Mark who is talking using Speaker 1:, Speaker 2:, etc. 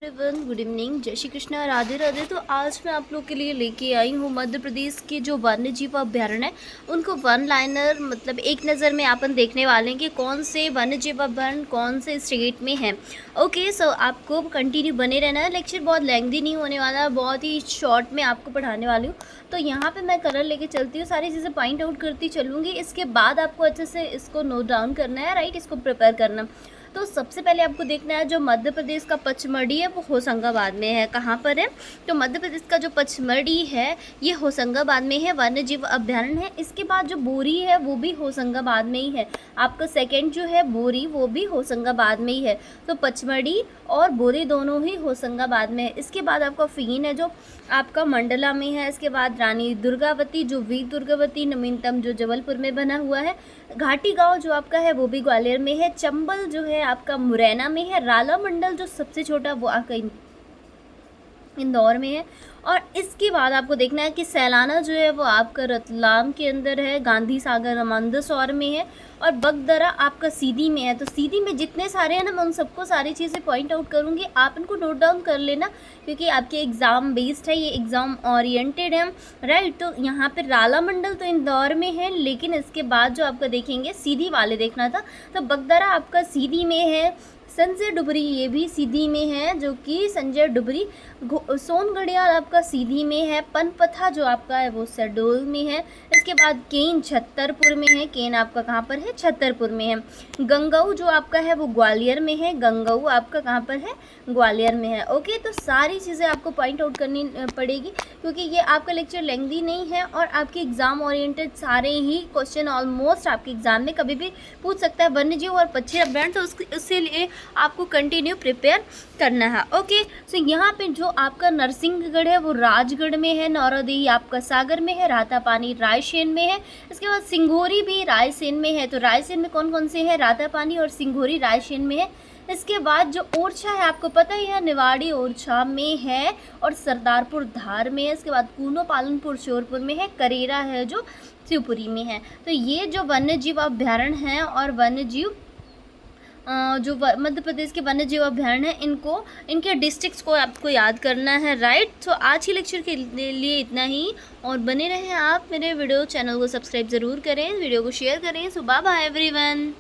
Speaker 1: Everyone, good evening, जय श्री कृष्णा, राधे राधे। तो आज मैं आप लोग के लिए लेके आई हूँ मध्य प्रदेश के जो वन्य जीव अभ्यारण्य है उनको वन लाइनर मतलब एक नज़र में अपन देखने वाले हैं कि कौन से वन्य जीव अभ्यारण्य कौन से स्टेट में है। ओके, सो आपको कंटिन्यू बने रहना है। लेक्चर बहुत लेंथी नहीं होने वाला, बहुत ही शॉर्ट में आपको पढ़ाने वाली हूँ। तो यहाँ पे मैं कलर लेके चलती हूँ, सारी चीज़ें पॉइंट आउट करती चलूँगी। इसके बाद आपको अच्छे से इसको नोट डाउन करना है, राइट, इसको प्रिपेयर करना। तो सबसे पहले आपको देखना है जो मध्य प्रदेश का पचमढ़ी है वो होशंगाबाद में है। कहाँ पर है? तो मध्य प्रदेश का जो पचमढ़ी है ये होशंगाबाद में है, वन्य जीव अभ्यारण्य है। इसके बाद जो बोरी है वो भी होशंगाबाद में ही है। आपका सेकंड जो है बोरी वो भी होशंगाबाद में ही है। तो पचमढ़ी और बोरी दोनों ही होशंगाबाद में है। इसके बाद आपका फीन है जो आपका मंडला में है। इसके बाद रानी दुर्गावती जो वीर दुर्गावती नवीनतम जो जबलपुर में बना हुआ है। घाटी गांव जो आपका है वो भी ग्वालियर में है। चंबल जो है आपका मुरैना में है। राला मंडल जो सबसे छोटा वो आपका इंदौर में है। और इसके बाद आपको देखना है कि सैलाना जो है वो आपका रतलाम के अंदर है। गांधी सागर मंदसौर में है। और बगदरा आपका सीधी में है। तो सीधी में जितने सारे हैं ना मैं उन सबको सारी चीज़ें पॉइंट आउट करूँगी, आप इनको नोट डाउन कर लेना क्योंकि आपके एग्ज़ाम बेस्ड है, ये एग्ज़ाम ओरिएंटेड है, राइट। तो यहाँ पे राला मंडल तो इंदौर में है, लेकिन इसके बाद जो आपका देखेंगे सीधी वाले देखना था। तो बगदरा आपका सीधी में है। संजय डुबरी ये भी सीधी में है, जो कि संजय डुबरी। सोनगढ़ियाल आपका सीधी में है। पनपथा जो आपका है वो शहडोल में है। इसके बाद केन छतरपुर में है। केन आपका कहाँ पर है? छतरपुर में है। गंगऊ जो आपका है वो ग्वालियर में है। गंगऊ आपका कहाँ पर है? ग्वालियर में है। ओके, तो सारी चीज़ें आपको पॉइंट आउट करनी पड़ेगी क्योंकि ये आपका लेक्चर लेंथी नहीं है और आपके एग्जाम ओरिएंटेड सारे ही क्वेश्चन ऑलमोस्ट आपके एग्जाम में कभी भी पूछ सकता है वन्य जीव और पक्षी अभ्यारण्य, तो उसके लिए आपको कंटिन्यू प्रिपेयर करना है। ओके, सो यहाँ पे जो आपका नरसिंहगढ़ है वो राजगढ़ में है। नौरादेही आपका सागर में है। रातापानी रायसेन में है। इसके बाद सिंघोरी भी रायसेन में है। तो रायसेन में कौन कौन से हैं? रातापानी और सिंघोरी रायसेन में है। इसके बाद जो ओरछा है आपको पता ही है, निवाड़ी ओरछा में है और सरदारपुर धार में है। इसके बाद कूनो पालनपुर श्योरपुर में है। करेरा है जो शिवपुरी में है। तो ये जो वन्य जीव अभ्यारण्य हैं और वन्य जीव जो मध्य प्रदेश के वन्य जीव अभ्यारण्य है इनके डिस्ट्रिक्ट्स को आपको याद करना है, राइट। तो आज की लेक्चर के लिए इतना ही और बने रहें आप मेरे वीडियो चैनल को सब्सक्राइब ज़रूर करें, वीडियो को शेयर करें। सो बाय बाय एवरीवन।